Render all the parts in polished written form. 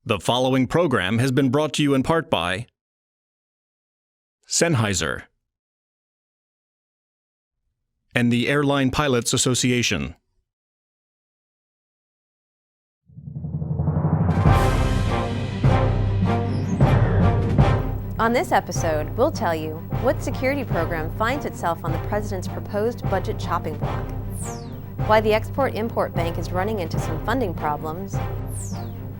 The following program has been brought to you in part by Sennheiser and the Airline Pilots Association. On this episode, we'll tell you what security program finds itself on the president's proposed budget chopping block, why the Export-Import Bank is running into some funding problems,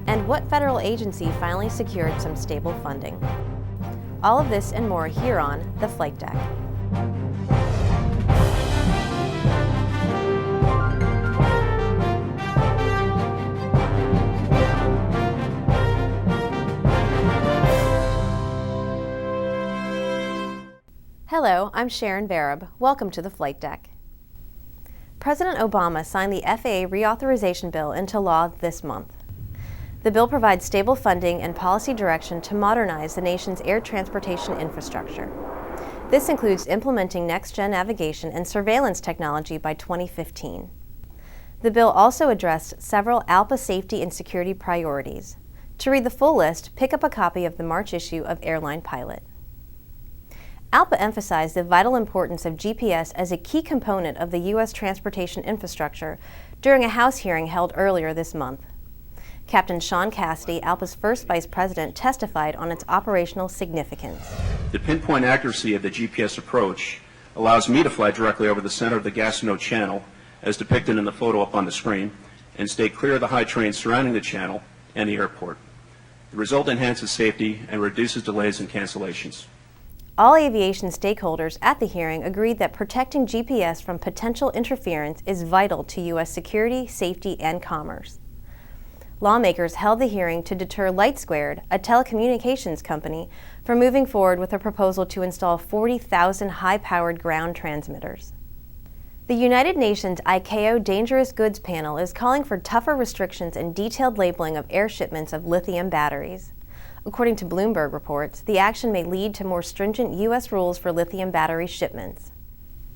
and what federal agency finally secured some stable funding. All of this and more here on the Flight Deck. Hello, I'm Sharon Barab. Welcome to the Flight Deck. President Obama signed the FAA reauthorization bill into law this month. The bill provides stable funding and policy direction to modernize the nation's air transportation infrastructure. This includes implementing next-gen navigation and surveillance technology by 2015. The bill also addressed several ALPA safety and security priorities. To read the full list, pick up a copy of the March issue of Airline Pilot. ALPA emphasized the vital importance of GPS as a key component of the U.S. transportation infrastructure during a House hearing held earlier this month. Captain Sean Cassidy, ALPA's first vice president, testified on its operational significance. The pinpoint accuracy of the GPS approach allows me to fly directly over the center of the Gatineau Channel, as depicted in the photo up on the screen, and stay clear of the high terrain surrounding the channel and the airport. The result enhances safety and reduces delays and cancellations. All aviation stakeholders at the hearing agreed that protecting GPS from potential interference is vital to U.S. security, safety, and commerce. Lawmakers held the hearing to deter LightSquared, a telecommunications company, from moving forward with a proposal to install 40,000 high-powered ground transmitters. The United Nations ICAO Dangerous Goods Panel is calling for tougher restrictions and detailed labeling of air shipments of lithium batteries. According to Bloomberg reports, the action may lead to more stringent U.S. rules for lithium battery shipments.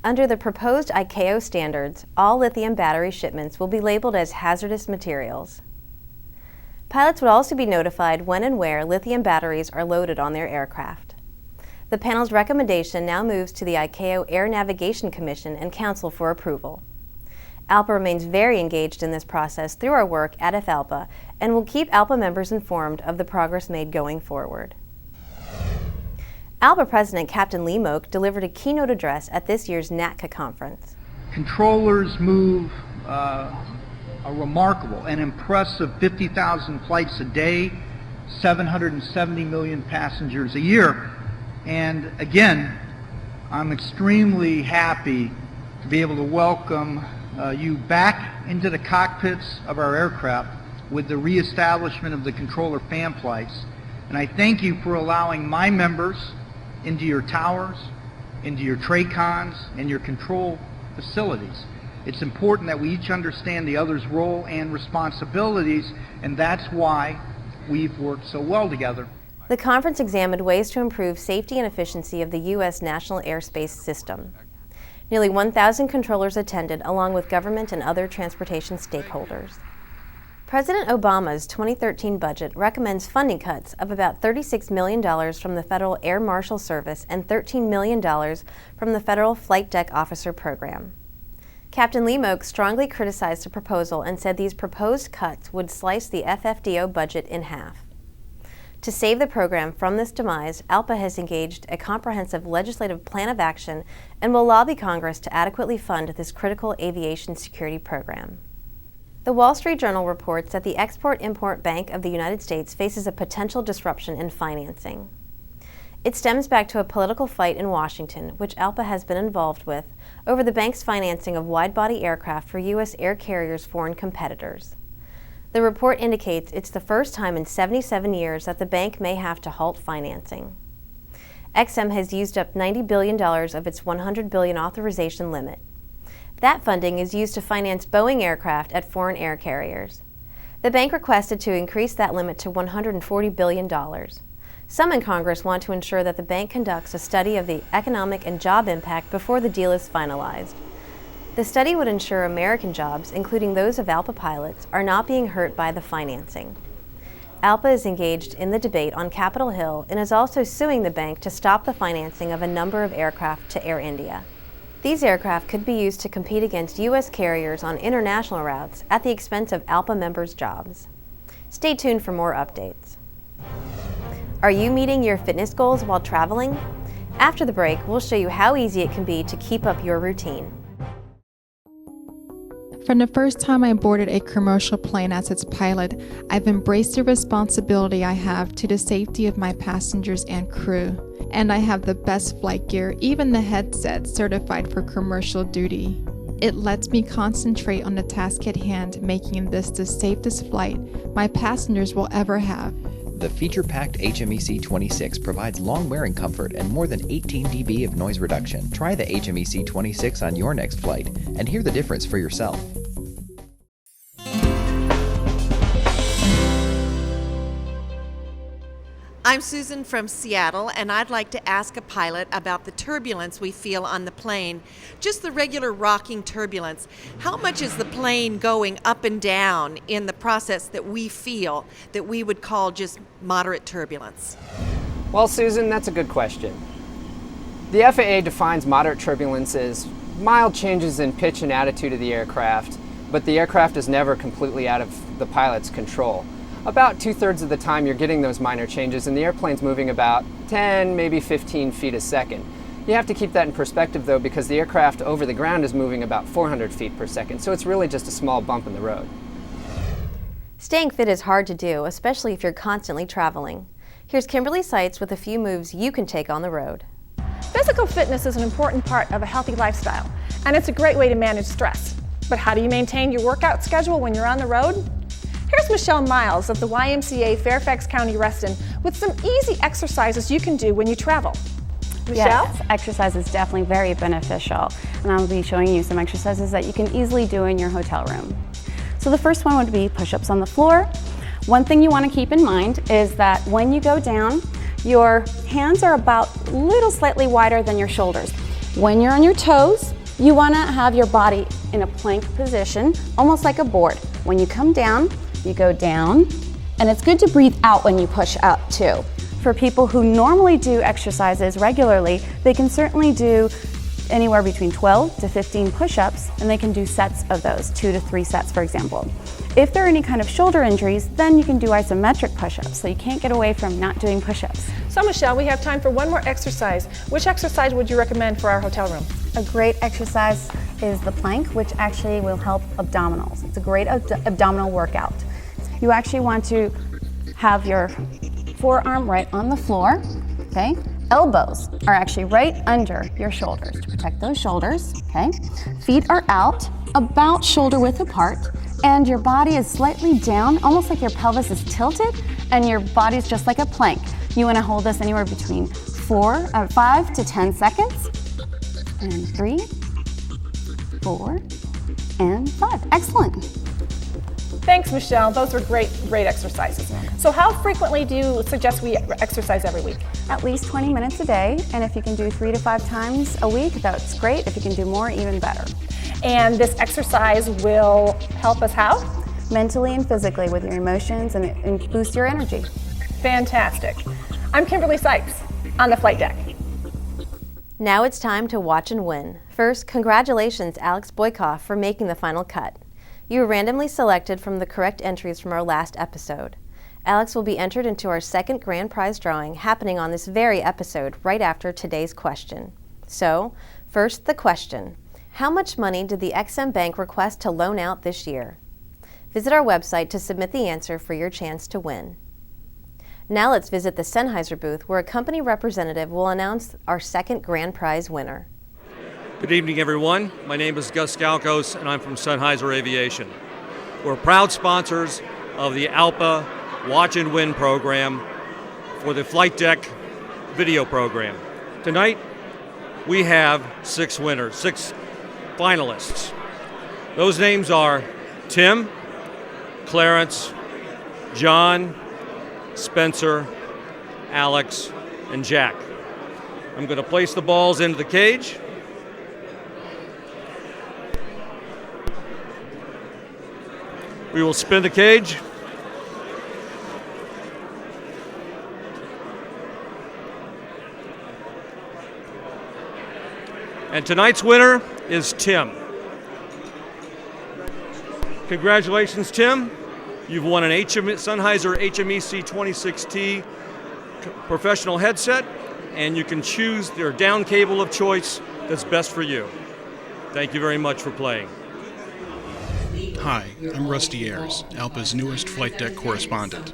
Under the proposed ICAO standards, all lithium battery shipments will be labeled as hazardous materials. Pilots would also be notified when and where lithium batteries are loaded on their aircraft. The panel's recommendation now moves to the ICAO Air Navigation Commission and Council for approval. ALPA remains very engaged in this process through our work at FAA and will keep ALPA members informed of the progress made going forward. ALPA President Captain Lee Moak delivered a keynote address at this year's NATCA conference. Controllers move a remarkable and impressive 50,000 flights a day, 770 million passengers a year. And again, I'm extremely happy to be able to welcome you back into the cockpits of our aircraft with the reestablishment of the controller fan flights. And I thank you for allowing my members into your towers, into your TRACONs, and your control facilities. It's important that we each understand the other's role and responsibilities, and that's why we've worked so well together. The conference examined ways to improve safety and efficiency of the U.S. national airspace system. Nearly 1,000 controllers attended, along with government and other transportation stakeholders. President Obama's 2013 budget recommends funding cuts of about $36 million from the Federal Air Marshal Service and $13 million from the Federal FlightDeck Officer Program. Captain Lee Moak strongly criticized the proposal and said these proposed cuts would slice the FFDO budget in half. To save the program from this demise, ALPA has engaged a comprehensive legislative plan of action and will lobby Congress to adequately fund this critical aviation security program. The Wall Street Journal reports that the Export-Import Bank of the United States faces a potential disruption in financing. It stems back to a political fight in Washington, which ALPA has been involved with, over the bank's financing of wide-body aircraft for U.S. air carriers' foreign competitors. The report indicates it's the first time in 77 years that the bank may have to halt financing. XM has used up $90 billion of its $100 billion authorization limit. That funding is used to finance Boeing aircraft at foreign air carriers. The bank requested to increase that limit to $140 billion. Some in Congress want to ensure that the bank conducts a study of the economic and job impact before the deal is finalized. The study would ensure American jobs, including those of ALPA pilots, are not being hurt by the financing. ALPA is engaged in the debate on Capitol Hill and is also suing the bank to stop the financing of a number of aircraft to Air India. These aircraft could be used to compete against U.S. carriers on international routes at the expense of ALPA members' jobs. Stay tuned for more updates. Are you meeting your fitness goals while traveling? After the break, we'll show you how easy it can be to keep up your routine. From the first time I boarded a commercial plane as its pilot, I've embraced the responsibility I have to the safety of my passengers and crew. And I have the best flight gear, even the headset certified for commercial duty. It lets me concentrate on the task at hand, making this the safest flight my passengers will ever have. The feature-packed HMEC 26 provides long-wearing comfort and more than 18 dB of noise reduction. Try the HMEC 26 on your next flight and hear the difference for yourself. I'm Susan from Seattle, and I'd like to ask a pilot about the turbulence we feel on the plane. Just the regular rocking turbulence. How much is the plane going up and down in the process that we feel that we would call just moderate turbulence? Well, Susan, that's a good question. The FAA defines moderate turbulence as mild changes in pitch and attitude of the aircraft, but the aircraft is never completely out of the pilot's control. About 2/3 of the time you're getting those minor changes and the airplane's moving about 10, maybe 15 feet a second. You have to keep that in perspective though, because the aircraft over the ground is moving about 400 feet per second, so it's really just a small bump in the road. Staying fit is hard to do, especially if you're constantly traveling. Here's Kimberly Seitz with a few moves you can take on the road. Physical fitness is an important part of a healthy lifestyle, and it's a great way to manage stress. But how do you maintain your workout schedule when you're on the road? Here's Michelle Miles of the YMCA Fairfax County Reston with some easy exercises you can do when you travel. Michelle? Yes, exercise is definitely very beneficial, and I'll be showing you some exercises that you can easily do in your hotel room. So the first one would be push-ups on the floor. One thing you want to keep in mind is that when you go down, your hands are about a little slightly wider than your shoulders. When you're on your toes, you want to have your body in a plank position, almost like a board. When you come down, you go down, and it's good to breathe out when you push up too. For people who normally do exercises regularly, they can certainly do anywhere between 12 to 15 push-ups, and they can do sets of those, 2 to 3 sets for example. If there are any kind of shoulder injuries, then you can do isometric push-ups, so you can't get away from not doing push-ups. So Michelle, we have time for one more exercise. Which exercise would you recommend for our hotel room? A great exercise is the plank, which actually will help abdominals. It's a great abdominal workout. You actually want to have your forearm right on the floor, okay? Elbows are actually right under your shoulders to protect those shoulders, okay? Feet are out, about shoulder width apart, and your body is slightly down, almost like your pelvis is tilted, and your body's just like a plank. You want to hold this anywhere between 5 to 10 seconds, and 3, 4, and 5. Excellent. Thanks, Michelle. Those were great exercises. So how frequently do you suggest we exercise every week? At least 20 minutes a day, and if you can do 3 to 5 times a week, that's great. If you can do more, even better. And this exercise will help us how? Mentally and physically with your emotions, and it boosts your energy. Fantastic. I'm Kimberly Seitz on the flight deck. Now it's time to watch and win. First, congratulations Alex Boykoff for making the final cut. You were randomly selected from the correct entries from our last episode. Alex will be entered into our second grand prize drawing happening on this very episode right after today's question. So, first the question. How much money did the XM Bank request to loan out this year? Visit our website to submit the answer for your chance to win. Now let's visit the Sennheiser booth where a company representative will announce our second grand prize winner. Good evening, everyone. My name is Gus Galkos, and I'm from Sennheiser Aviation. We're proud sponsors of the ALPA Watch and Win program for the FlightDeck video program. Tonight, we have 6 winners, 6 finalists. Those names are Tim, Clarence, John, Spencer, Alex, and Jack. I'm going to place the balls into the cage. We will spin the cage. And tonight's winner is Tim. Congratulations, Tim. You've won an Sennheiser HMEC 26T professional headset, and you can choose their down cable of choice that's best for you. Thank you very much for playing. Hi, I'm Rusty Ayers, ALPA's newest flight deck correspondent.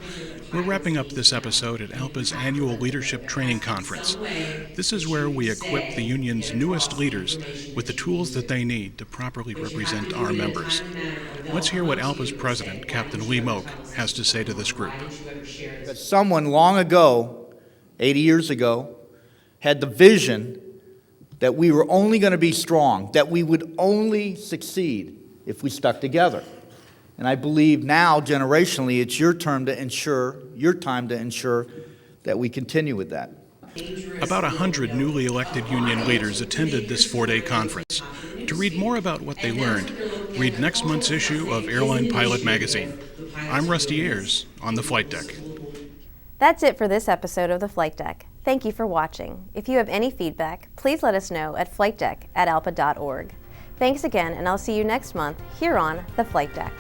We're wrapping up this episode at ALPA's annual Leadership Training Conference. This is where we equip the union's newest leaders with the tools that they need to properly represent our members. Let's hear what ALPA's president, Captain Lee Moak, has to say to this group. Someone long ago, 80 years ago, had the vision that we were only going to be strong, that we would only succeed if we stuck together. And I believe now, generationally, it's your time to ensure that we continue with that. About 100 newly elected union leaders attended this 4-day conference. To read more about what they learned, read next month's issue of Airline Pilot magazine. I'm Rusty Ayers on the Flight Deck. That's it for this episode of the Flight Deck. Thank you for watching. If you have any feedback, please let us know at flightdeck@alpa.org. Thanks again, and I'll see you next month here on the Flight Deck.